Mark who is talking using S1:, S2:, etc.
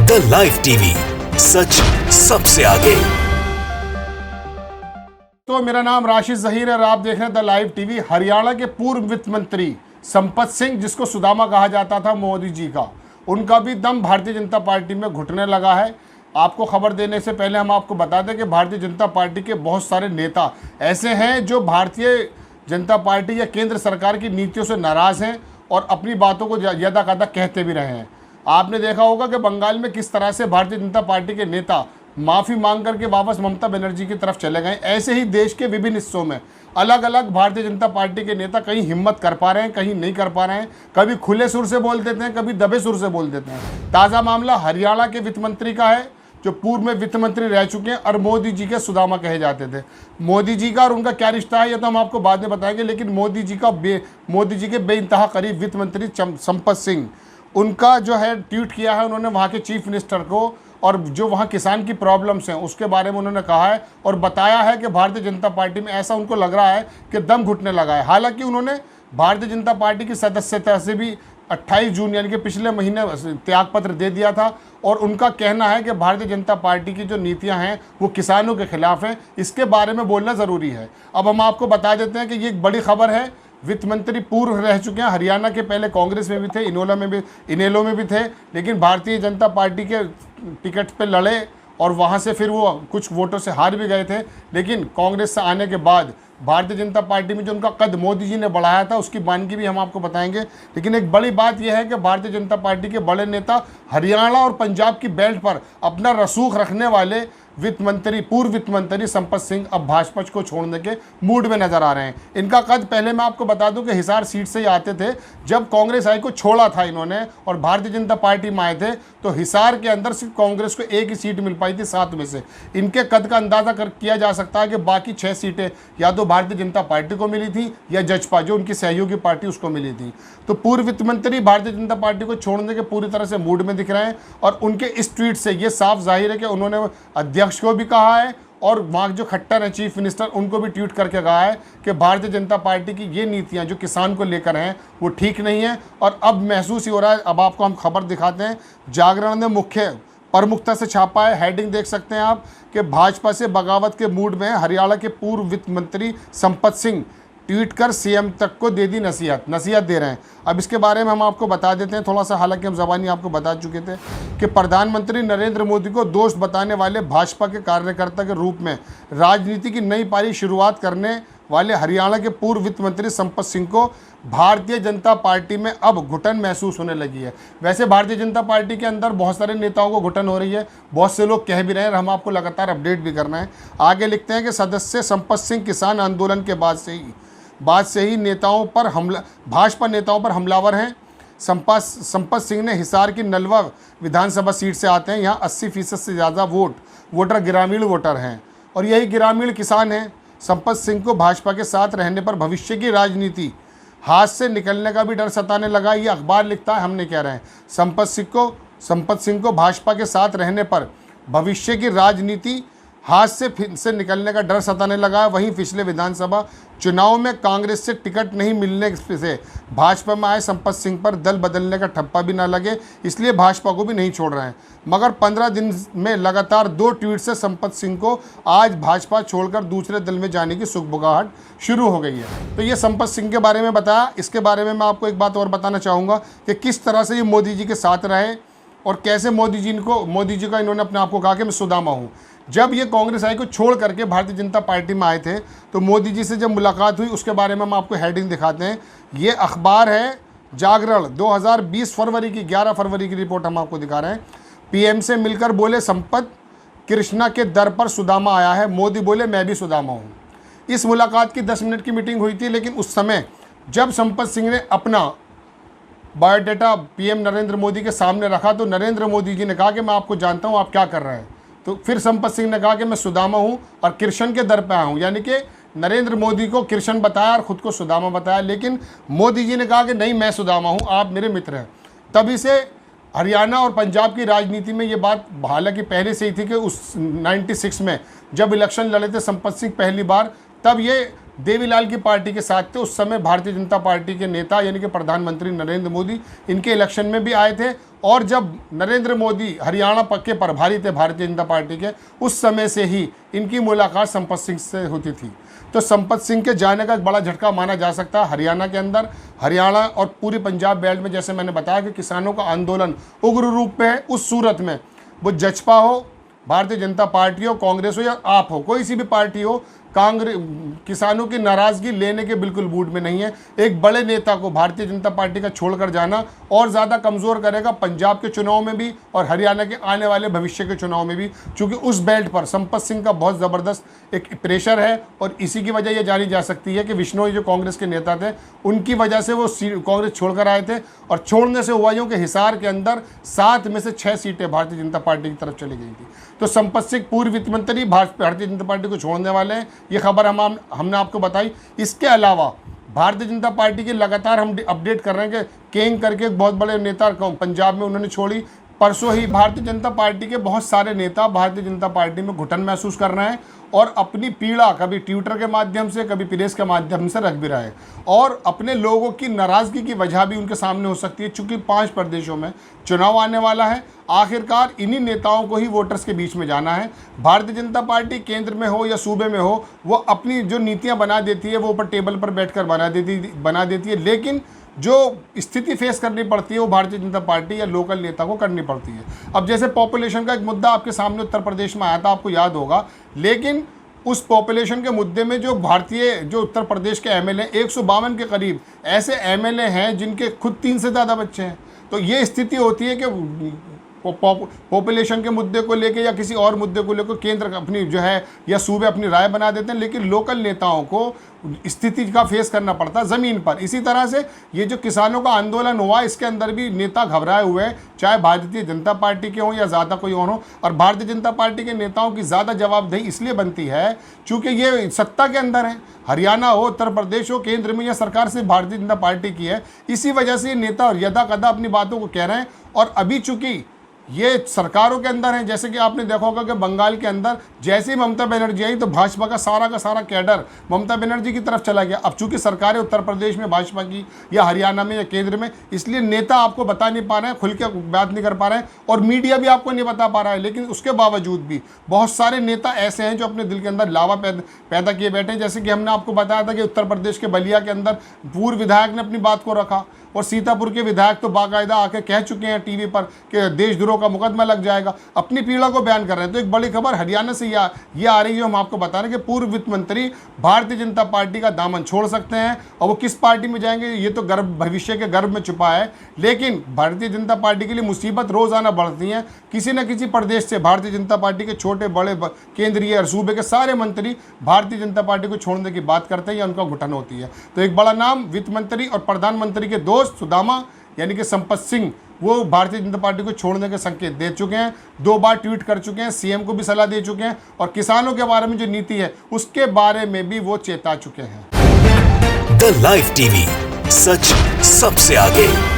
S1: The live TV, सच सबसे आगे।
S2: तो मेरा नाम राशिद जहीर है और आप देख रहे हैं द लाइव टीवी। हरियाणा के पूर्व वित्त मंत्री संपत सिंह, जिसको सुदामा कहा जाता था मोदी जी का, उनका भी दम भारतीय जनता पार्टी में घुटने लगा है। आपको खबर देने से पहले हम आपको बता दें कि भारतीय जनता पार्टी के बहुत सारे नेता ऐसे हैं जो भारतीय जनता पार्टी या केंद्र सरकार की नीतियों से नाराज़ हैं और अपनी बातों को यदा कदा कहते भी रहे हैं। आपने देखा होगा कि बंगाल में किस तरह से भारतीय जनता पार्टी के नेता माफ़ी मांग करके वापस ममता बनर्जी की तरफ चले गए। ऐसे ही देश के विभिन्न हिस्सों में अलग अलग भारतीय जनता पार्टी के नेता कहीं हिम्मत कर पा रहे हैं, कहीं नहीं कर पा रहे हैं। कभी खुले सुर से बोल देते हैं, कभी दबे सुर से बोल देते हैं। ताज़ा मामला हरियाणा के वित्त मंत्री का है, जो पूर्व में वित्त मंत्री रह चुके हैं और मोदी जी के सुदामा कहे जाते थे। मोदी जी का और उनका क्या रिश्ता है ये तो हम आपको बाद में बताएंगे, लेकिन मोदी जी के बेइंतहा करीब वित्त मंत्री संपत सिंह, उनका जो है ट्वीट किया है उन्होंने वहाँ के चीफ मिनिस्टर को, और जो वहाँ किसान की प्रॉब्लम्स हैं उसके बारे में उन्होंने कहा है और बताया है कि भारतीय जनता पार्टी में ऐसा उनको लग रहा है कि दम घुटने लगा है। हालांकि उन्होंने भारतीय जनता पार्टी की सदस्यता से भी 28 जून यानी कि पिछले महीने त्यागपत्र दे दिया था और उनका कहना है कि भारतीय जनता पार्टी की जो नीतियां हैं वो किसानों के खिलाफ हैं। इसके बारे में बोलना ज़रूरी है। अब हम आपको बता देते हैं कि ये एक बड़ी खबर है। वित्त मंत्री पूर्व रह चुके हैं, हरियाणा के पहले कांग्रेस में भी थे, इनेलो में भी थे, लेकिन भारतीय जनता पार्टी के टिकट पे लड़े और वहाँ से फिर वो कुछ वोटों से हार भी गए थे। लेकिन कांग्रेस से आने के बाद भारतीय जनता पार्टी में जो उनका कद मोदी जी ने बढ़ाया था उसकी वानगी भी हम आपको बताएंगे। लेकिन एक बड़ी बात यह है कि भारतीय जनता पार्टी के बड़े नेता हरियाणा और पंजाब की बेल्ट पर अपना रसूख रखने वाले पूर्व वित्त मंत्री संपत सिंह अब भाजपा को छोड़ने के मूड में नजर आ रहे हैं। इनका कद पहले मैं आपको बता दूं कि हिसार सीट से ही आते थे। जब कांग्रेस आई को छोड़ा था इन्होंने और भारतीय जनता पार्टी में आए थे तो हिसार के अंदर सिर्फ कांग्रेस को एक ही सीट मिल पाई थी 7 में से। इनके कद का अंदाजा किया जा सकता है कि बाकी 6 सीटें या तो भारतीय जनता पार्टी को मिली थी या जजपा, जो उनकी सहयोगी पार्टी, उसको मिली थी। तो पूर्व वित्त मंत्री भारतीय जनता पार्टी को छोड़ने के पूरी तरह से मूड में दिख रहे हैं और उनके इस ट्वीट से ये साफ जाहिर है कि उन्होंने अध्यक्ष को भी कहा है और वहाँ जो खट्टर है चीफ मिनिस्टर, उनको भी ट्वीट करके कहा है कि भारतीय जनता पार्टी की ये नीतियाँ जो किसान को लेकर हैं वो ठीक नहीं है। और अब महसूस ही हो रहा है। अब आपको हम खबर दिखाते हैं। जागरण ने प्रमुखता से छापा है। हेडिंग देख सकते हैं आप कि भाजपा से बगावत के मूड में हरियाणा के पूर्व वित्त मंत्री संपत सिंह, ट्वीट कर सीएम तक को दे दी नसीहत दे रहे हैं। अब इसके बारे में हम आपको बता देते हैं थोड़ा सा, हालांकि हम ज़बानी आपको बता चुके थे कि प्रधानमंत्री नरेंद्र मोदी को दोस्त बताने वाले भाजपा के कार्यकर्ता के रूप में राजनीति की नई पारी शुरुआत करने वाले हरियाणा के पूर्व वित्त मंत्री संपत सिंह को भारतीय जनता पार्टी में अब घुटन महसूस होने लगी है। वैसे भारतीय जनता पार्टी के अंदर बहुत सारे नेताओं को घुटन हो रही है, बहुत से लोग कह भी रहे हैं और हम आपको लगातार अपडेट भी करना है। आगे लिखते हैं कि सदस्य संपत सिंह किसान आंदोलन के बाद से ही भाजपा नेताओं पर हमलावर हैं। संपत सिंह ने हिसार की नलवा विधानसभा सीट से आते हैं। यहाँ 80% से ज़्यादा वोटर ग्रामीण वोटर हैं और यही ग्रामीण किसान हैं। संपत सिंह को भाजपा के साथ रहने पर भविष्य की राजनीति हाथ से निकलने का भी डर सताने लगा। ये अखबार लिखता है, हम नहीं कह रहे हैं। संपत सिंह को भाजपा के साथ रहने पर भविष्य की राजनीति हाथ से निकलने का डर सताने लगा है। वहीं पिछले विधानसभा चुनाव में कांग्रेस से टिकट नहीं मिलने से भाजपा में आए संपत सिंह पर दल बदलने का ठप्पा भी ना लगे, इसलिए भाजपा को भी नहीं छोड़ रहे हैं। मगर 15 दिन में लगातार 2 ट्वीट से संपत सिंह को आज भाजपा छोड़कर दूसरे दल में जाने की सुगबुगाहट शुरू हो गई है। तो ये संपत सिंह के बारे में बताया। इसके बारे में मैं आपको एक बात और बताना चाहूँगा कि किस तरह से ये मोदी जी के साथ रहे और कैसे मोदी जी का इन्होंने अपने आप को कहा कि मैं सुदामा हूँ। जब ये कांग्रेस आई को छोड़ करके भारतीय जनता पार्टी में आए थे तो मोदी जी से जब मुलाकात हुई उसके बारे में हम आपको हेडिंग दिखाते हैं। ये अखबार है जागरण 2020 फरवरी की 11 फरवरी की रिपोर्ट हम आपको दिखा रहे हैं। पीएम से मिलकर बोले संपत, कृष्णा के दर पर सुदामा आया है। मोदी बोले मैं भी सुदामा हूँ। इस मुलाकात की 10 मिनट की मीटिंग हुई थी, लेकिन उस समय जब संपत सिंह ने अपना बायोडाटा पीएम नरेंद्र मोदी के सामने रखा तो नरेंद्र मोदी जी ने कहा कि मैं आपको जानता हूँ, आप क्या कर रहे हैं। तो फिर संपत सिंह ने कहा कि मैं सुदामा हूँ और कृष्ण के दर पे आया हूँ, यानी कि नरेंद्र मोदी को कृष्ण बताया और ख़ुद को सुदामा बताया। लेकिन मोदी जी ने कहा कि नहीं, मैं सुदामा हूँ, आप मेरे मित्र हैं। तभी से हरियाणा और पंजाब की राजनीति में ये बात हालांकि पहले से ही थी कि उस 96 में जब इलेक्शन लड़े थे संपत सिंह पहली बार, तब ये देवीलाल की पार्टी के साथ थे। उस समय भारतीय जनता पार्टी के नेता यानी कि प्रधानमंत्री नरेंद्र मोदी इनके इलेक्शन में भी आए थे, और जब नरेंद्र मोदी हरियाणा पक्के प्रभारी थे भारतीय जनता पार्टी के, उस समय से ही इनकी मुलाकात संपत सिंह से होती थी। तो संपत सिंह के जाने का एक बड़ा झटका माना जा सकता है हरियाणा के अंदर। हरियाणा और पूरी पंजाब बेल्ट में जैसे मैंने बताया कि किसानों का आंदोलन उग्र रूप में है, उस सूरत में वो जजपा हो, भारतीय जनता पार्टी हो, कांग्रेस हो या आप हो, कोई सी भी पार्टी हो, कांग्रेस किसानों की नाराज़गी लेने के बिल्कुल मूड में नहीं है। एक बड़े नेता को भारतीय जनता पार्टी का छोड़कर जाना और ज़्यादा कमज़ोर करेगा पंजाब के चुनाव में भी और हरियाणा के आने वाले भविष्य के चुनाव में भी, क्योंकि उस बेल्ट पर संपत सिंह का बहुत ज़बरदस्त एक प्रेशर है। और इसी की वजह यह जानी जा सकती है कि विश्नोई जो कांग्रेस के नेता थे, उनकी वजह से वो कांग्रेस छोड़कर आए थे, और छोड़ने से हुआ यूँ कि हिसार के अंदर 7 में से 6 सीटें भारतीय जनता पार्टी की तरफ चली गई थी। तो संपत सिंह पूर्व वित्त मंत्री भारतीय जनता पार्टी को छोड़ने वाले हैं, ये खबर हमने आपको बताई। इसके अलावा भारतीय जनता पार्टी की लगातार हम अपडेट कर रहे हैं कि केंग करके एक बहुत बड़े नेता पंजाब में उन्होंने छोड़ी। परसों ही भारतीय जनता पार्टी के बहुत सारे नेता भारतीय जनता पार्टी में घुटन महसूस कर रहे हैं और अपनी पीड़ा कभी ट्विटर के माध्यम से, कभी प्रेस के माध्यम से रख भी रहे हैं, और अपने लोगों की नाराज़गी की वजह भी उनके सामने हो सकती है। चूँकि 5 प्रदेशों में चुनाव आने वाला है, आखिरकार इन्हीं नेताओं को ही वोटर्स के बीच में जाना है। भारतीय जनता पार्टी केंद्र में हो या सूबे में हो, वो अपनी जो नीतियाँ बना देती है वो ऊपर टेबल पर बैठ कर बना देती है, लेकिन जो स्थिति फेस करनी पड़ती है वो भारतीय जनता पार्टी या लोकल नेता को करनी पड़ती है। अब जैसे पॉपुलेशन का एक मुद्दा आपके सामने उत्तर प्रदेश में आया था, आपको याद होगा, लेकिन उस पॉपुलेशन के मुद्दे में जो उत्तर प्रदेश के एमएलए 152 के करीब ऐसे एमएलए हैं जिनके खुद 3 से ज़्यादा बच्चे हैं। तो ये स्थिति होती है कि पॉपुलेशन के मुद्दे को लेके या किसी और मुद्दे को लेकर केंद्र अपनी जो है या सूबे अपनी राय बना देते हैं, लेकिन लोकल नेताओं को स्थिति का फेस करना पड़ता है ज़मीन पर। इसी तरह से ये जो किसानों का आंदोलन हुआ, इसके अंदर भी नेता घबराए हुए हैं, चाहे भारतीय जनता पार्टी के हों या ज़्यादा कोई और हो। और भारतीय जनता पार्टी के नेताओं की ज़्यादा जवाबदेही इसलिए बनती है चूँकि ये सत्ता के अंदर है, हरियाणा हो, उत्तर प्रदेश हो, केंद्र में या सरकार से भारतीय जनता पार्टी की है। इसी वजह से ये नेता यदा कदा अपनी बातों को कह रहे हैं। और अभी चूँकि ये सरकारों के अंदर हैं, जैसे कि आपने देखा होगा कि बंगाल के अंदर जैसे ही ममता बनर्जी आई तो भाजपा का सारा कैडर ममता बनर्जी की तरफ चला गया। अब चूंकि सरकारें उत्तर प्रदेश में भाजपा की या हरियाणा में या केंद्र में, इसलिए नेता आपको बता नहीं पा रहे हैं, खुल के बात नहीं कर पा रहे हैं, और मीडिया भी आपको नहीं बता पा रहा है। लेकिन उसके बावजूद भी बहुत सारे नेता ऐसे हैं जो अपने दिल के अंदर लावा पैदा किए बैठे हैं। जैसे कि हमने आपको बताया था कि उत्तर प्रदेश के बलिया के अंदर पूर्व विधायक ने अपनी बात को रखा, और सीतापुर के विधायक तो बाकायदा आके कह चुके हैं टीवी पर कि देशद्रोह का मुकदमा लग जाएगा, अपनी पीड़ा को बयान कर रहे हैं। तो एक बड़ी खबर हरियाणा से ये आ रही है, हम आपको बता रहे हैं कि पूर्व वित्त मंत्री भारतीय जनता पार्टी का दामन छोड़ सकते हैं, और वो किस पार्टी में जाएंगे ये तो भविष्य के गर्भ में छुपा है। लेकिन भारतीय जनता पार्टी के लिए मुसीबत रोजाना बढ़ती है। किसी न किसी प्रदेश से भारतीय जनता पार्टी के छोटे बड़े केंद्रीय और सूबे के सारे मंत्री भारतीय जनता पार्टी को छोड़ने की बात करते हैं या उनका घुटन होती है। तो एक बड़ा नाम वित्त मंत्री और प्रधानमंत्री के दोस्त सुदामा यानी कि संपत सिंह, वो भारतीय जनता पार्टी को छोड़ने के संकेत दे चुके हैं, 2 बार ट्वीट कर चुके हैं, सीएम को भी सलाह दे चुके हैं, और किसानों के बारे में जो नीति है उसके बारे में भी वो चेता चुके हैं।
S1: द लाइव टीवी, सच सबसे आगे।